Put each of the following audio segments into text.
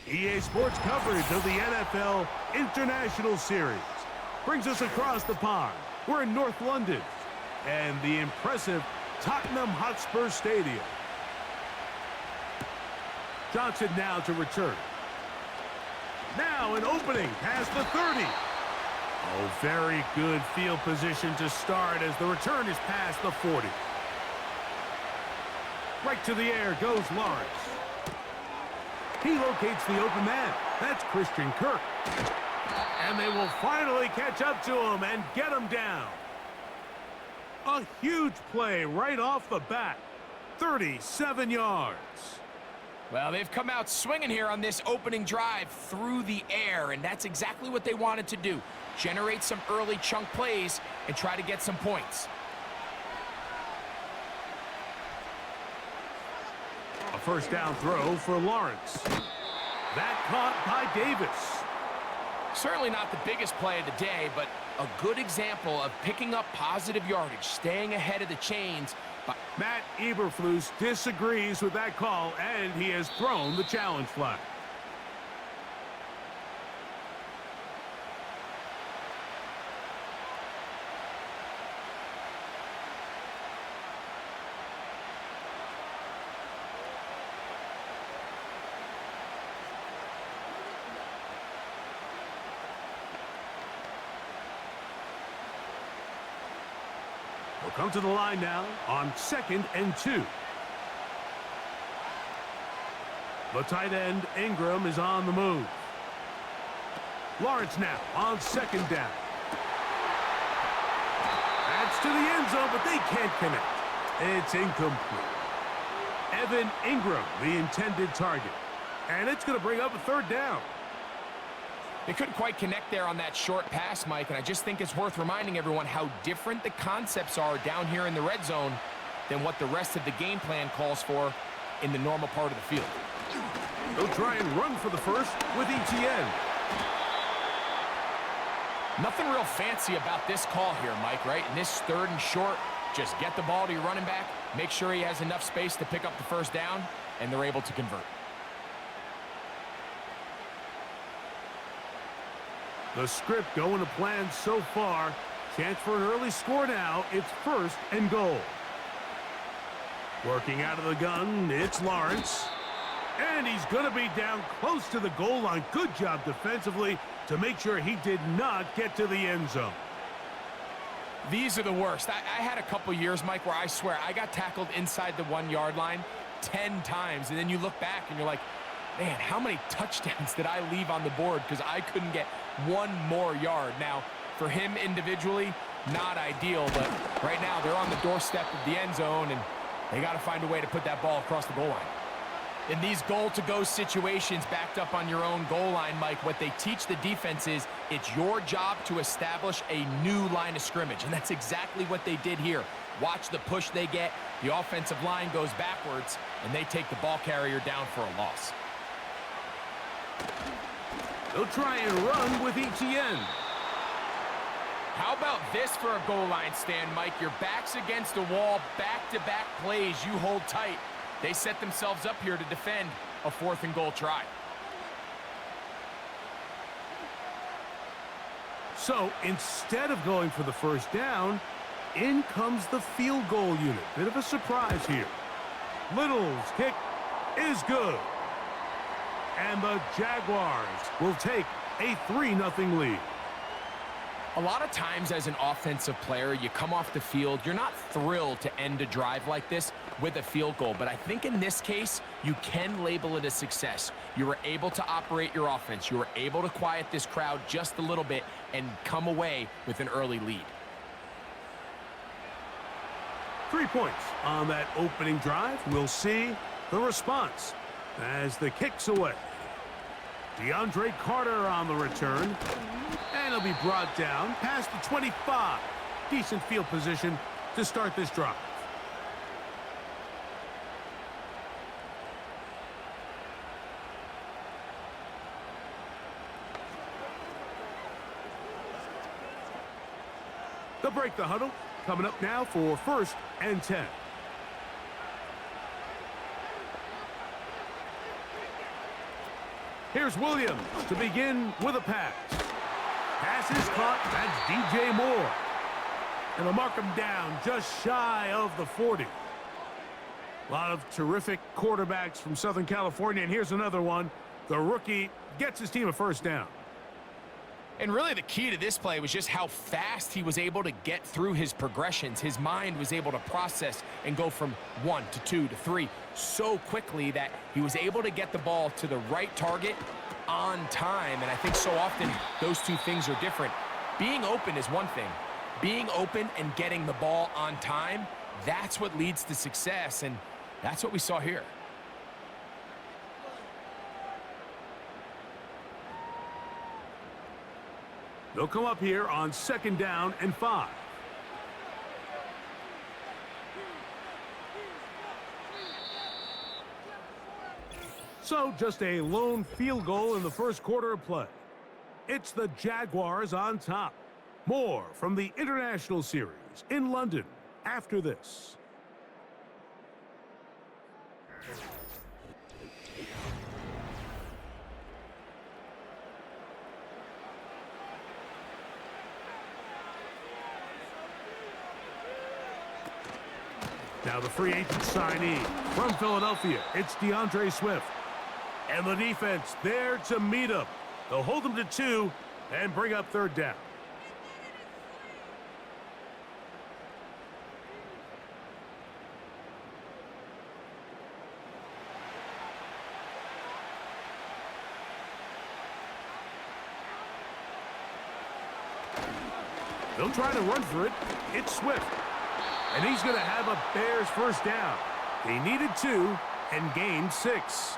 EA Sports coverage of the NFL International Series brings us across the pond. We're in North London and the impressive Tottenham Hotspur Stadium. Johnson now to return. Now an opening past the 30. Oh, very good field position to start as the return is past the 40. Right to the air goes Lawrence. He locates the open man. That's Christian Kirk. And they will finally catch up to him and get him down. A huge play right off the bat. 37 yards. Well, they've come out swinging here on this opening drive through the air, and that's exactly what they wanted to do. Generate some early chunk plays and try to get some points. A first down throw for Lawrence. That caught by Davis. Certainly not the biggest play of the day, but a good example of picking up positive yardage, staying ahead of the chains. Matt Eberflus disagrees with that call, and he has thrown the challenge flag. We'll come to the line now on 2nd and 2. The tight end, Ingram, is on the move. Lawrence now on 2nd down. That's to the end zone, but they can't connect. It's incomplete. Evan Ingram, the intended target. And it's going to bring up a 3rd down. They couldn't quite connect there on that short pass, Mike, and I just think it's worth reminding everyone how different the concepts are down here in the red zone than what the rest of the game plan calls for in the normal part of the field. They'll try and run for the first with ETN. Nothing real fancy about this call here, Mike, right? In this 3rd and short, just get the ball to your running back, make sure he has enough space to pick up the first down, and they're able to convert. The script going to plan so far. Chance for an early score now. It's 1st and goal. Working out of the gun, it's Lawrence. And he's going to be down close to the goal line. Good job defensively to make sure he did not get to the end zone. These are the worst. I had a couple years, Mike, where I swear I got tackled inside the 1-yard line 10 times. And then you look back and you're like, man, how many touchdowns did I leave on the board because I couldn't get one more yard? Now, for him individually, not ideal, but right now they're on the doorstep of the end zone, and they got to find a way to put that ball across the goal line. In these goal-to-go situations backed up on your own goal line, Mike, what they teach the defense is it's your job to establish a new line of scrimmage, and that's exactly what they did here. Watch the push they get. The offensive line goes backwards, and they take the ball carrier down for a loss. They'll try and run with ETN. How about this for a goal line stand, Mike? Your back's against a wall, back-to-back plays you hold tight. They set themselves up here to defend a 4th and goal try. So instead of going for the first down, in comes the field goal unit. Bit of a surprise here. Little's kick is good. And the Jaguars will take a 3-0 lead. A lot of times as an offensive player, you come off the field, you're not thrilled to end a drive like this with a field goal. But I think in this case, you can label it a success. You were able to operate your offense. You were able to quiet this crowd just a little bit and come away with an early lead. 3 points on that opening drive. We'll see the response as the kick's away. DeAndre Carter on the return. And he'll be brought down past the 25. Decent field position to start this drive. They'll break the huddle. Coming up now for 1st and 10. Here's Williams to begin with a pass. Pass is caught. That's DJ Moore. And they'll mark him down just shy of the 40. A lot of terrific quarterbacks from Southern California, and here's another one. The rookie gets his team a first down. And really the key to this play was just how fast he was able to get through his progressions. His mind was able to process and go from 1 to 2 to 3 so quickly that he was able to get the ball to the right target on time. And I think so often those two things are different. Being open is one thing. Being open and getting the ball on time, that's what leads to success, and that's what we saw here. They'll come up here on 2nd down and 5. So just a lone field goal in the first quarter of play. It's the Jaguars on top. More from the International Series in London after this. Now the free agent signee from Philadelphia, it's DeAndre Swift. And the defense there to meet him. They'll hold him to 2 and bring up 3rd down. They'll try to run for it. It's Swift. And he's going to have a Bears first down. They needed 2 and gained 6.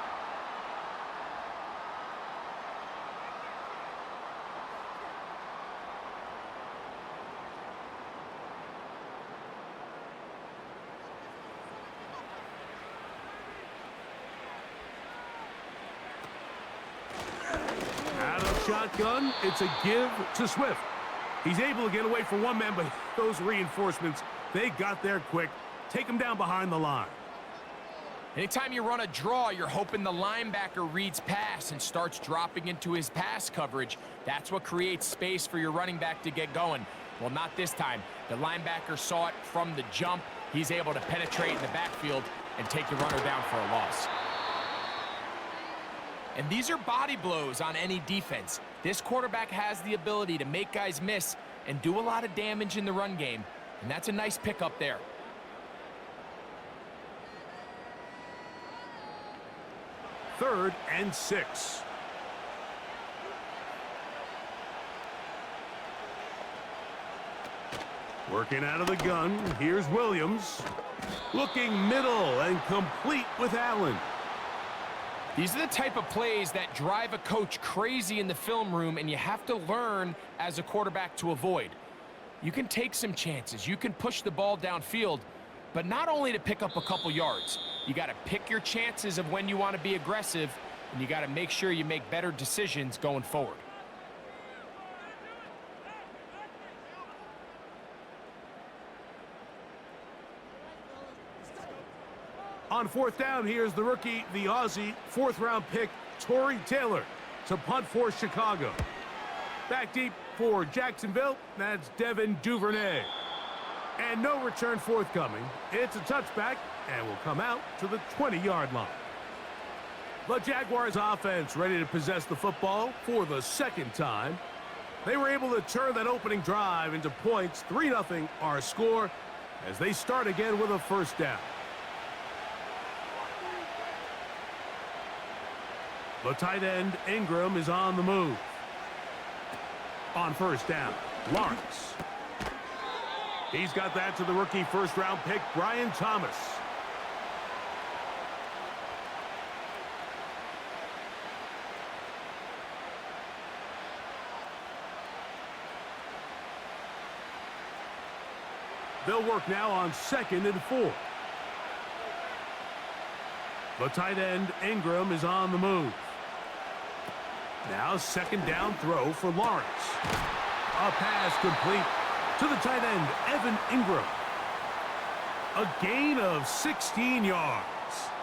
Out of shotgun, it's a give to Swift. He's able to get away from one man, but those reinforcements, they got there quick. Take him down behind the line. Anytime you run a draw, you're hoping the linebacker reads pass and starts dropping into his pass coverage. That's what creates space for your running back to get going. Well, not this time. The linebacker saw it from the jump. He's able to penetrate in the backfield and take the runner down for a loss. And these are body blows on any defense. This quarterback has the ability to make guys miss and do a lot of damage in the run game. And that's a nice pickup there. Third and 6. Working out of the gun, here's Williams. Looking middle and complete with Allen. These are the type of plays that drive a coach crazy in the film room, and you have to learn as a quarterback to avoid. You can take some chances. You can push the ball downfield, but not only to pick up a couple yards. You got to pick your chances of when you want to be aggressive, and you got to make sure you make better decisions going forward. On 4th down, here's the rookie, the Aussie, 4th-round pick, Torrey Taylor, to punt for Chicago. Back deep for Jacksonville, that's Devin Duvernay. And no return forthcoming. It's a touchback, and will come out to the 20-yard line. The Jaguars offense ready to possess the football for the 2nd time. They were able to turn that opening drive into points. 3-0 our score as they start again with a first down. The tight end, Ingram, is on the move. On first down, Lawrence. He's got that to the rookie 1st-round pick, Brian Thomas. They'll work now on 2nd and 4. The tight end, Ingram, is on the move. Now 2nd down throw for Lawrence. A pass complete to the tight end, Evan Ingram. A gain of 16 yards.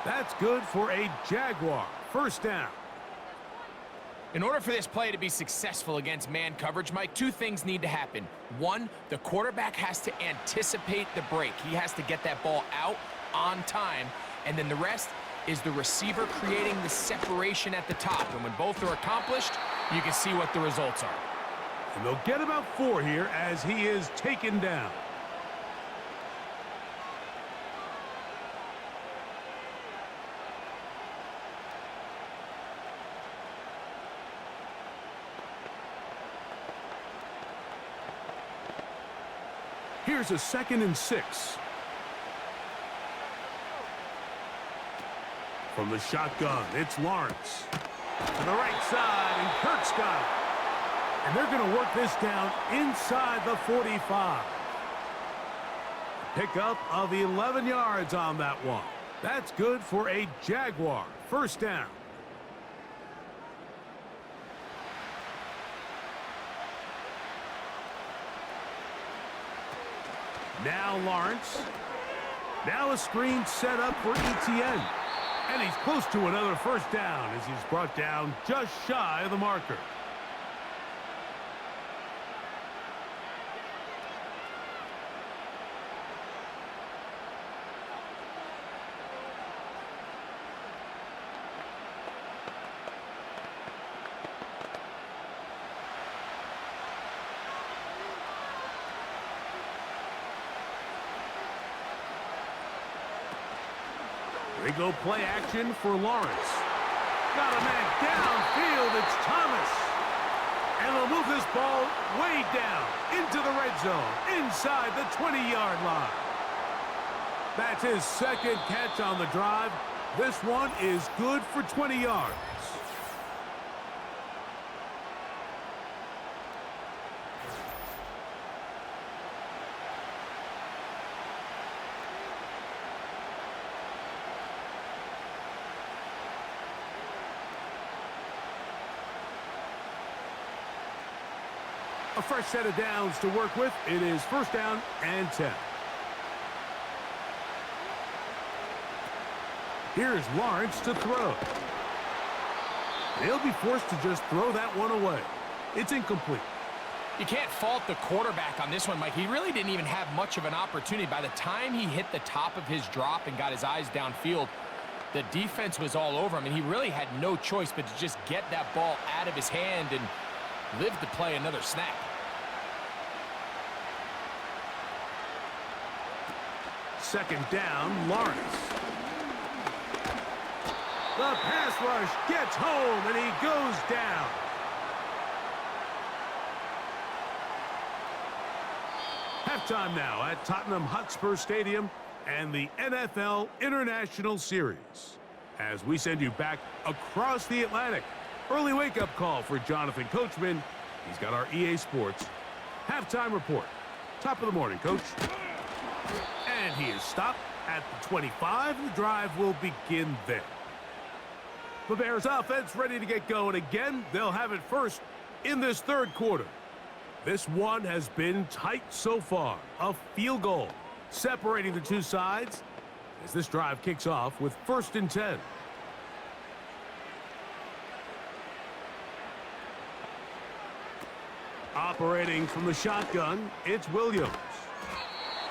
That's good for a Jaguar first down. In order for this play to be successful against man coverage, Mike, two things need to happen. One, the quarterback has to anticipate the break. He has to get that ball out on time. And then the rest is the receiver creating the separation at the top. And when both are accomplished, you can see what the results are. And they'll get about 4 here as he is taken down. Here's a 2nd and 6. From the shotgun, it's Lawrence. To the right side, and Kirk's got it. And they're going to work this down inside the 45. Pickup of 11 yards on that one. That's good for a Jaguar. First down. Now Lawrence. Now a screen set up for Etienne. And he's close to another first down as he's brought down just shy of the marker. They go play action for Lawrence. Got a man downfield. It's Thomas. And they'll move this ball way down into the red zone, inside the 20-yard line. That's his 2nd catch on the drive. This one is good for 20 yards. A fresh set of downs to work with. It is first down and 10. Here's Lawrence to throw. He'll be forced to just throw that one away. It's incomplete. You can't fault the quarterback on this one, Mike. He really didn't even have much of an opportunity. By the time he hit the top of his drop and got his eyes downfield, the defense was all over him, and he really had no choice but to just get that ball out of his hand and live to play another snap. Second down, Lawrence. The pass rush gets home, and he goes down. Halftime now at Tottenham Hotspur Stadium and the NFL International Series. As we send you back across the Atlantic, early wake-up call for Jonathan Coachman. He's got our EA Sports halftime report. Top of the morning, Coach. And he is stopped at the 25. The drive will begin there. The Bears offense ready to get going again. They'll have it first in this 3rd quarter. This one has been tight so far. A field goal separating the two sides as this drive kicks off with 1st and 10. Operating from the shotgun, it's Williams.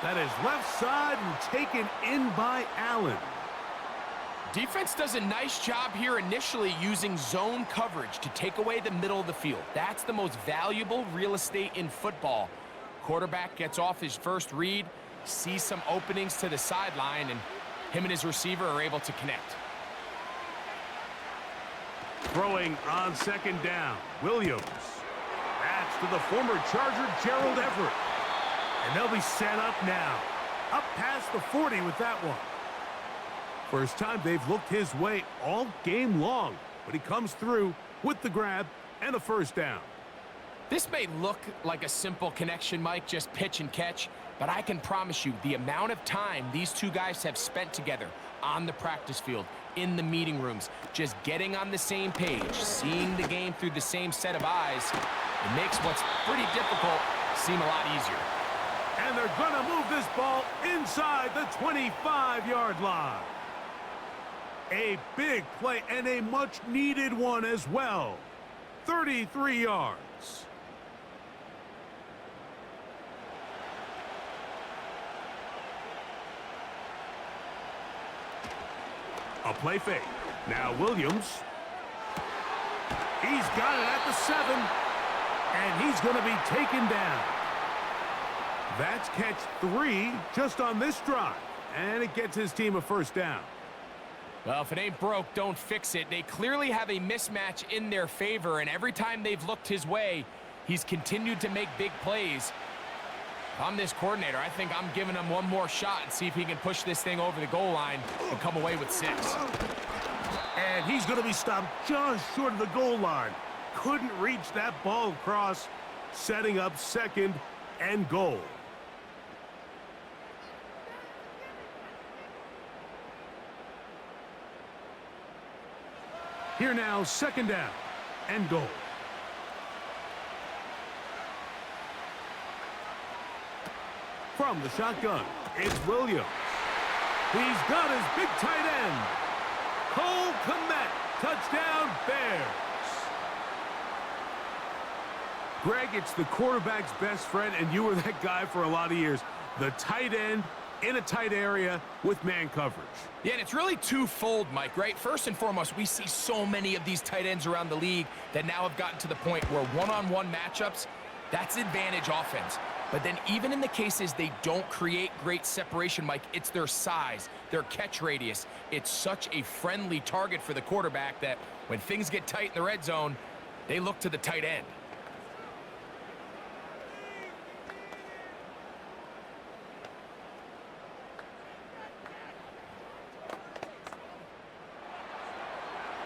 That is left side and taken in by Allen. Defense does a nice job here initially using zone coverage to take away the middle of the field. That's the most valuable real estate in football. Quarterback gets off his first read, sees some openings to the sideline, and him and his receiver are able to connect. Throwing on 2nd down, Williams. That's to the former Charger, Gerald Everett. And they'll be set up now. Up past the 40 with that one. First time they've looked his way all game long, but he comes through with the grab and a first down. This may look like a simple connection, Mike, just pitch and catch, but I can promise you the amount of time these two guys have spent together on the practice field, in the meeting rooms, just getting on the same page, seeing the game through the same set of eyes, it makes what's pretty difficult seem a lot easier. And they're going to move this ball inside the 25-yard line. A big play and a much-needed one as well. 33 yards. A play fake. Now Williams. He's got it at the 7. And he's going to be taken down. That's catch 3 just on this drive. And it gets his team a first down. Well, if it ain't broke, don't fix it. They clearly have a mismatch in their favor, and every time they've looked his way, he's continued to make big plays. If I'm this coordinator, I think I'm giving him one more shot and see if he can push this thing over the goal line and come away with 6. And he's going to be stopped just short of the goal line. Couldn't reach that ball across, setting up 2nd and goal. Here now, 2nd down and goal. From the shotgun, it's Williams. He's got his big tight end. Cole Kmet, touchdown Bears. Greg, it's the quarterback's best friend, and you were that guy for a lot of years. The tight end in a tight area with man coverage. Yeah, and it's really twofold, Mike, right? First and foremost, we see so many of these tight ends around the league that now have gotten to the point where one-on-one matchups, that's advantage offense. But then even in the cases they don't create great separation, Mike, it's their size, their catch radius. It's such a friendly target for the quarterback that when things get tight in the red zone, they look to the tight end.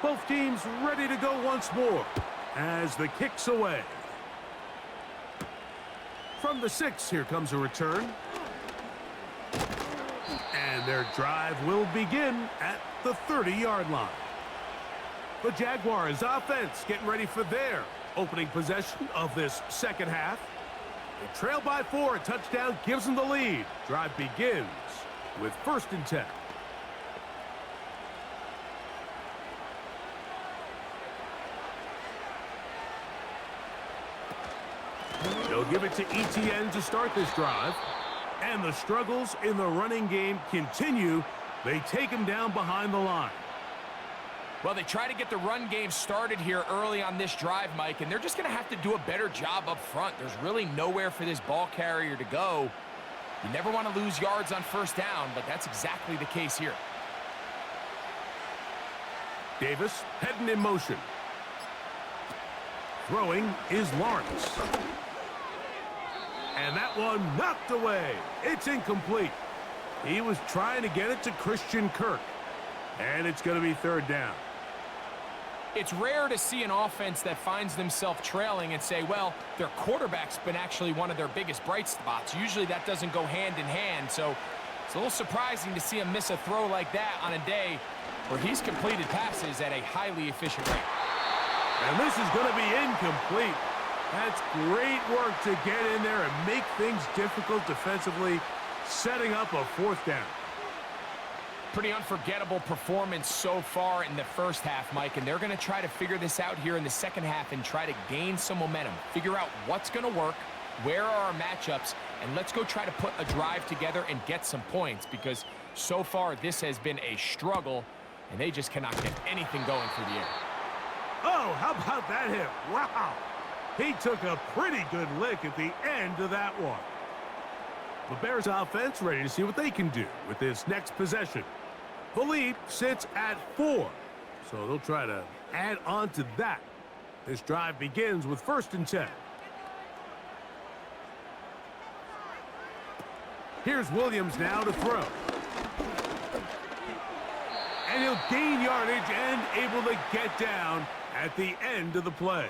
Both teams ready to go once more as the kick's away. From the 6, here comes a return. And their drive will begin at the 30-yard line. The Jaguars offense getting ready for their opening possession of this second half. They trail by 4, a touchdown gives them the lead. Drive begins with 1st and 10. They'll give it to ETN to start this drive. And the struggles in the running game continue. They take him down behind the line. Well, they try to get the run game started here early on this drive, Mike, and they're just going to have to do a better job up front. There's really nowhere for this ball carrier to go. You never want to lose yards on 1st down, but that's exactly the case here. Davis heading in motion. Throwing is Lawrence. And that one knocked away. It's incomplete. He was trying to get it to Christian Kirk. And it's going to be 3rd down. It's rare to see an offense that finds themselves trailing and say, well, their quarterback's been actually one of their biggest bright spots. Usually that doesn't go hand in hand, so it's a little surprising to see him miss a throw like that on a day where he's completed passes at a highly efficient rate. And this is going to be incomplete. That's great work to get in there and make things difficult defensively, setting up a 4th down. Pretty unforgettable performance so far in the first half, Mike, and they're going to try to figure this out here in the second half and try to gain some momentum, figure out what's going to work, where are our matchups, and let's go try to put a drive together and get some points, because so far this has been a struggle, and they just cannot get anything going through the air. Oh, how about that hit? Wow. He took a pretty good lick at the end of that one. The Bears offense ready to see what they can do with this next possession. The lead sits at 4, so they'll try to add on to that. This drive begins with 1st and 10. Here's Williams now to throw. And he'll gain yardage and able to get down at the end of the play.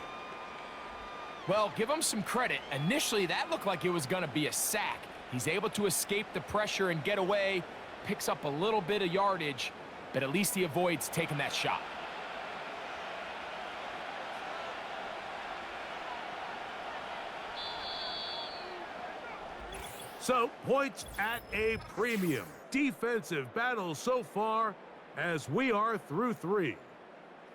Well, give him some credit. Initially, that looked like it was going to be a sack. He's able to escape the pressure and get away, picks up a little bit of yardage, but at least he avoids taking that shot. So, points at a premium. Defensive battle so far as we are through 3.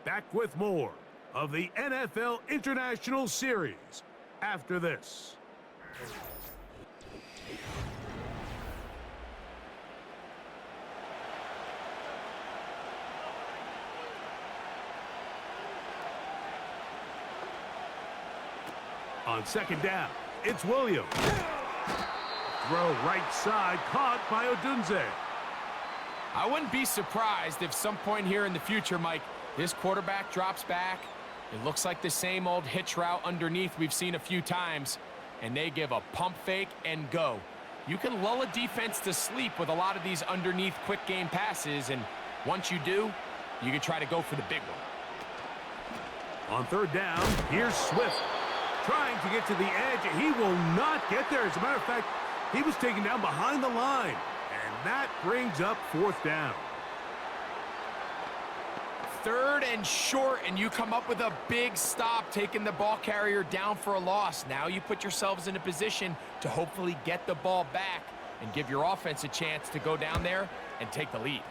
Back with more of the NFL International Series after this. On second down, it's Williams. Throw right side, caught by Odunze. I wouldn't be surprised if some point here in the future, Mike, this quarterback drops back. It looks like the same old hitch route underneath we've seen a few times, and they give a pump fake and go. You can lull a defense to sleep with a lot of these underneath quick game passes, and once you do, you can try to go for the big one. On third down, here's Swift. Trying to get to the edge. He will not get there. As a matter of fact, he was taken down behind the line. And that brings up fourth down. Third and short, and you come up with a big stop, taking the ball carrier down for a loss. Now you put yourselves in a position to hopefully get the ball back and give your offense a chance to go down there and take the lead.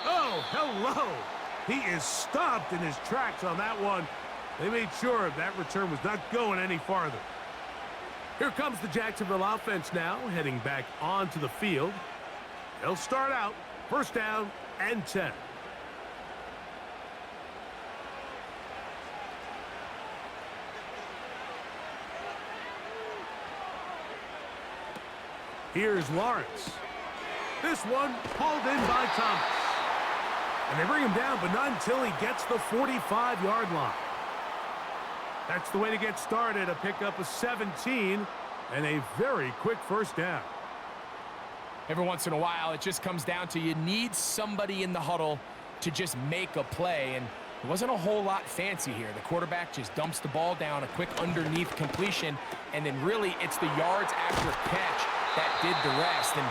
Oh, hello. He is stopped in his tracks on that one. They made sure that return was not going any farther. Here comes the Jacksonville offense now, heading back onto the field. They'll start out first down and 10. Here's Lawrence. This one hauled in by Thomas. And they bring him down, but not until he gets the 45-yard line. That's the way to get started, a pickup of 17 and a very quick first down. Every once in a while, it just comes down to you need somebody in the huddle to just make a play, and it wasn't a whole lot fancy here. The quarterback just dumps the ball down, a quick underneath completion, and then really it's the yards after catch that did the rest, and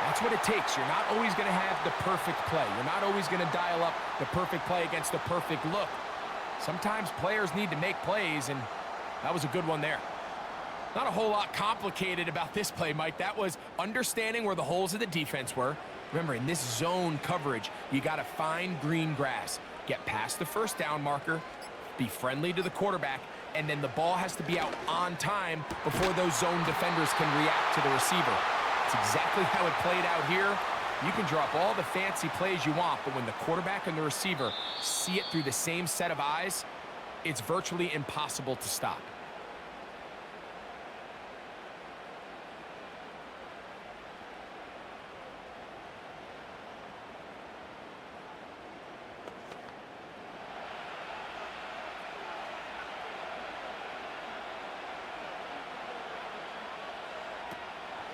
that's what it takes. You're not always going to have the perfect play. You're not always going to dial up the perfect play against the perfect look. Sometimes players need to make plays, and that was a good one there. Not a whole lot complicated about this play, Mike. That was understanding where the holes of the defense were. Remember, in this zone coverage, you got to find green grass, get past the first down marker, be friendly to the quarterback, and then the ball has to be out on time before those zone defenders can react to the receiver. It's exactly how it played out here. You can drop all the fancy plays you want, but when the quarterback and the receiver see it through the same set of eyes, it's virtually impossible to stop.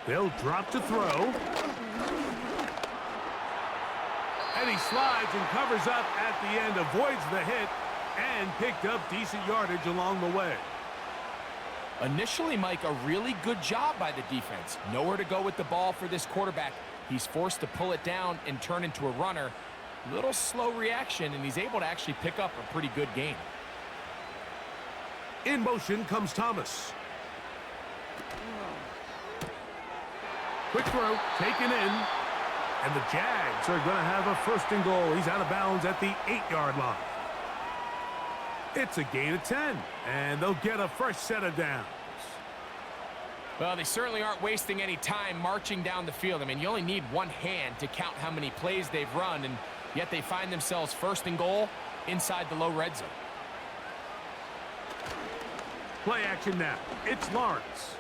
They'll drop to throw. And he slides and covers up at the end, avoids the hit, and picked up decent yardage along the way. Initially, Mike, a really good job by the defense. Nowhere to go with the ball for this quarterback. He's forced to pull it down and turn into a runner. Little slow reaction, and he's able to actually pick up a pretty good gain. In motion comes Thomas. Quick throw, taken in. And the Jags are going to have a first and goal. He's out of bounds at the 8-yard line. It's a gain of 10, and they'll get a fresh set of downs. Well, they certainly aren't wasting any time marching down the field. I mean, you only need one hand to count how many plays they've run, and yet they find themselves first and goal inside the low red zone. Play action now. It's Lawrence.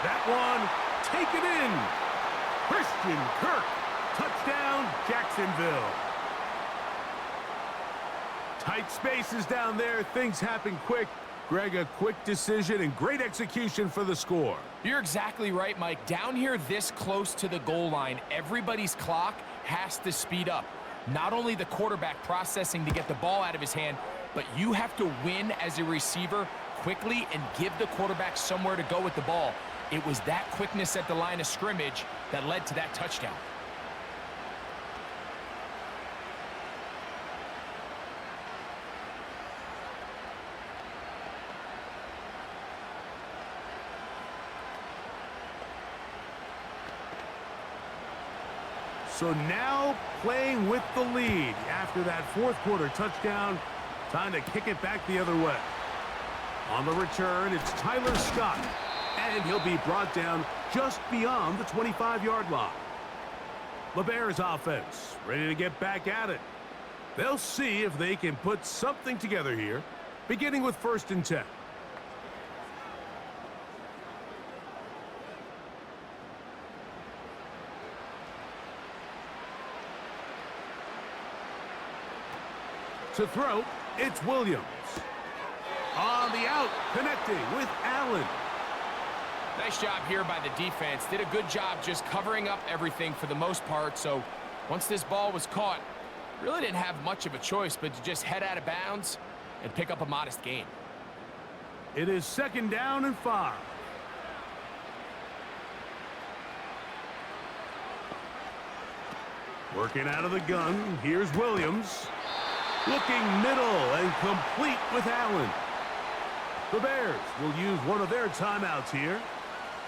That one taken in. Christian Kirk. Touchdown, Jacksonville. Tight spaces down there. Things happen quick. Greg, a quick decision and great execution for the score. You're exactly right, Mike. Down here this close to the goal line, everybody's clock has to speed up. Not only the quarterback processing to get the ball out of his hand, but you have to win as a receiver quickly and give the quarterback somewhere to go with the ball. It was that quickness at the line of scrimmage that led to that touchdown. So now playing with the lead after that fourth quarter touchdown. Time to kick it back the other way. On the return, it's Tyler Scott. And he'll be brought down just beyond the 25-yard line. The Bears offense ready to get back at it. They'll see if they can put something together here, beginning with 1st and 10. To throw, it's Williams. On the out, connecting with Allen. Nice job here by the defense. Did a good job just covering up everything for the most part. So once this ball was caught, really didn't have much of a choice but to just head out of bounds and pick up a modest gain. It is 2nd down and 5. Working out of the gun, here's Williams. Looking middle and complete with Allen. The Bears will use one of their timeouts here.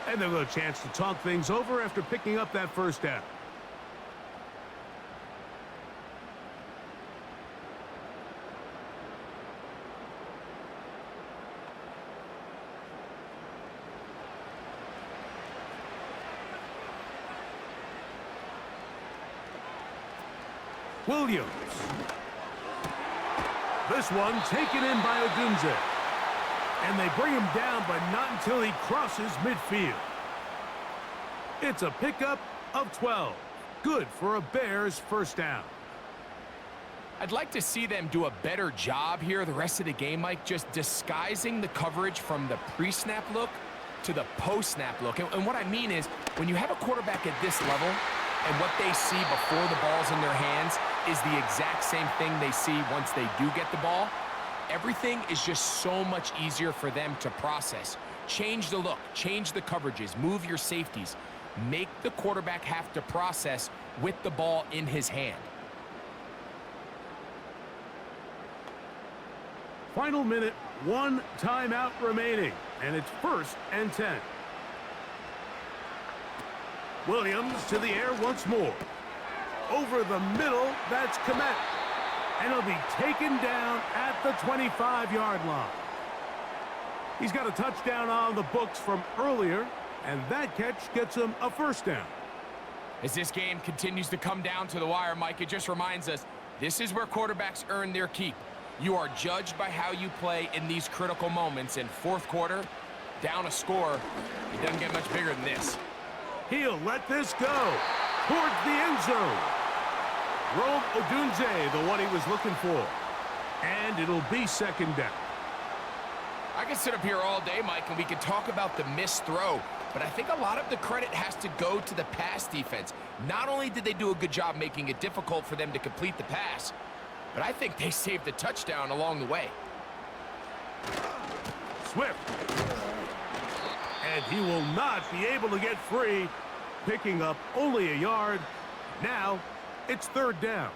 And they'll have a chance to talk things over after picking up that 1st down. Williams. This one taken in by Odunze. And they bring him down, but not until he crosses midfield. It's a pickup of 12. Good for a Bears 1st down. I'd like to see them do a better job here the rest of the game, Mike, just disguising the coverage from the pre-snap look to the post-snap look. And what I mean is, when you have a quarterback at this level and what they see before the ball's in their hands is the exact same thing they see once they do get the ball, everything is just so much easier for them to process. Change the look, change the coverages, move your safeties. Make the quarterback have to process with the ball in his hand. Final minute, 1 timeout remaining, and it's 1st and 10. Williams to the air once more. Over the middle, that's Komet. And he'll be taken down at the 25-yard line. He's got a touchdown on the books from earlier, and that catch gets him a 1st down. As this game continues to come down to the wire, Mike, it just reminds us, this is where quarterbacks earn their keep. You are judged by how you play in these critical moments. In 4th quarter, down a score, it doesn't get much bigger than this. He'll let this go towards the end zone. Rome Odunze, the one he was looking for. And it'll be 2nd down. I can sit up here all day, Mike, and we can talk about the missed throw, but I think a lot of the credit has to go to the pass defense. Not only did they do a good job making it difficult for them to complete the pass, but I think they saved the touchdown along the way. Swift. And he will not be able to get free, picking up only a yard. Now, it's 3rd down.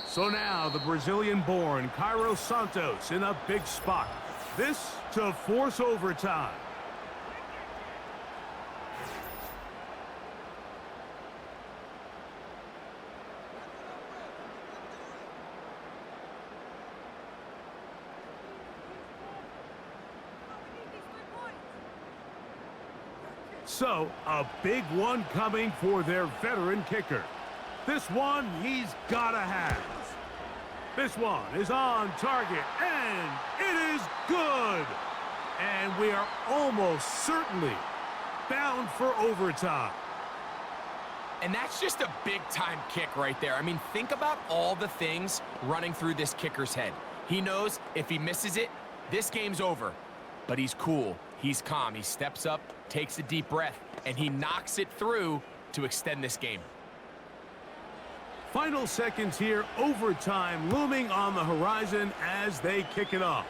So now the Brazilian-born Cairo Santos in a big spot. This to force overtime. So, a big one coming for their veteran kicker. This one he's got to have. This one is on target, and it is good. And we are almost certainly bound for overtime. And that's just a big-time kick right there. I mean, think about all the things running through this kicker's head. He knows if he misses it, this game's over. But he's cool. He's calm. He steps up, takes a deep breath, and he knocks it through to extend this game. Final seconds here, overtime looming on the horizon as they kick it off.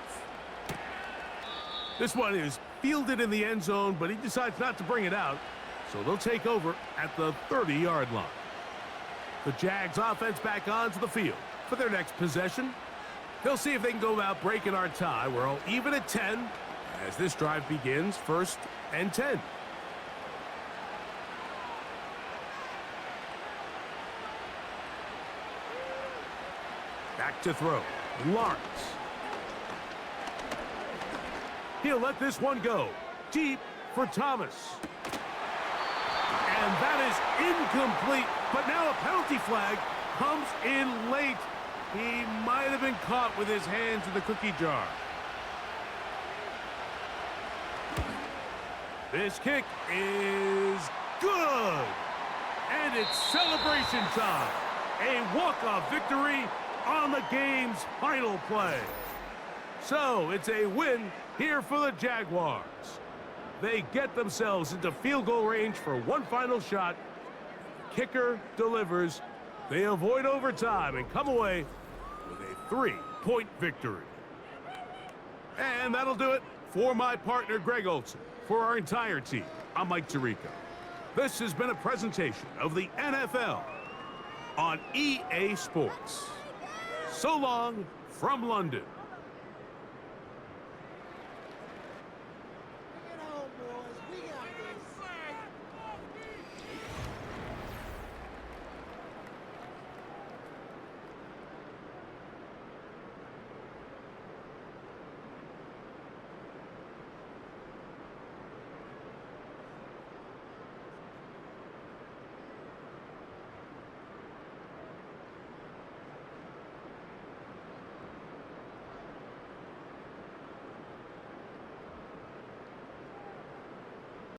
This one is fielded in the end zone, but he decides not to bring it out, so they'll take over at the 30-yard line. The Jags offense back onto the field for their next possession. They'll see if they can go about breaking our tie. We're all even at 10 as this drive begins, 1st and 10. Back to throw. Lawrence. He'll let this one go. Deep for Thomas. And that is incomplete. But now a penalty flag comes in late. He might have been caught with his hands in the cookie jar. This kick is good. And it's celebration time. A walk-off victory on the game's final play. So it's a win here for the Jaguars. They get themselves into field goal range for one final shot. Kicker delivers. They avoid overtime and come away with a 3-point victory. And that'll do it for my partner, Greg Olson. For our entire team, I'm Mike Tirico. This has been a presentation of the NFL on EA Sports. So long from London.